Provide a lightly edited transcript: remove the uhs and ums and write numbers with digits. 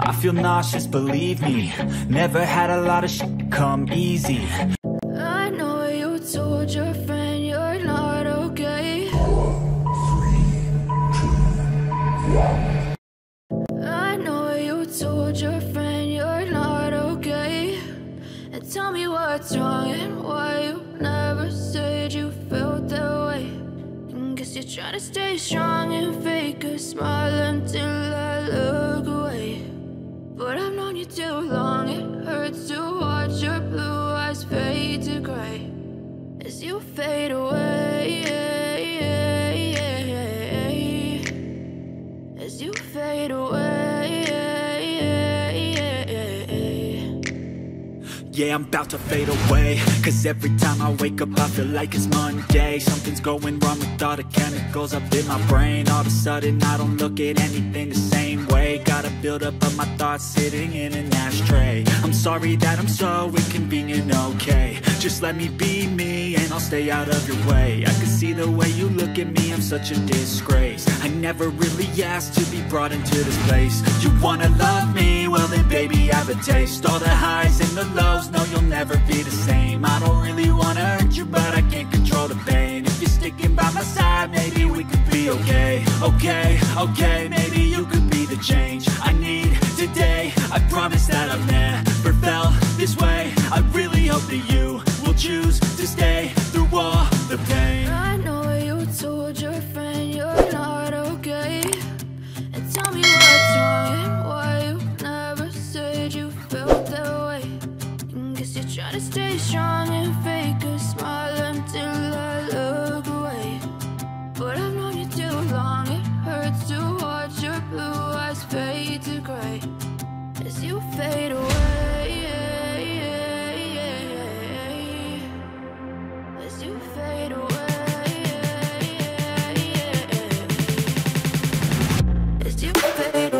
I feel nauseous, believe me. Never had a lot of shit come easy. I know you told your friend you're not okay. 4, 3, 2, 1. I know you told your friend you're not okay. And tell me what's wrong and why you never said you felt that way. And guess you're trying to stay strong and fake a smile until I look away. But I've known you too long, it hurts to watch your blue eyes fade to gray as you fade away, as you fade away. Yeah, I'm about to fade away, cause every time I wake up I feel like it's Monday. Something's going wrong with all the chemicals up in my brain. All of a sudden I don't look at anything the same way. Got a buildup of my thoughts sitting in an ashtray. I'm sorry that I'm so inconvenient, okay. Just let me be me and I'll stay out of your way. I can see the way you look at me, I'm such a disgrace. I never really asked to be brought into this place. You wanna love me? Well then baby I have a taste. All the highs and the lows, no you'll never be the same. I don't really wanna hurt you but I can't control the pain. If you're sticking by my side maybe we could be okay. Okay, maybe you could be the change I need today. I promise that I've never felt this way. I really hope that you will choose to stay through all the pain. I know you told your friend you're not okay. And tell me what's wrong and why you never said you felt that way. And guess you're trying to stay strong and fake a smile until I look away. But I've known you too long, it hurts to watch your blue eyes fade to gray as you fade away, as you fade away, as you fade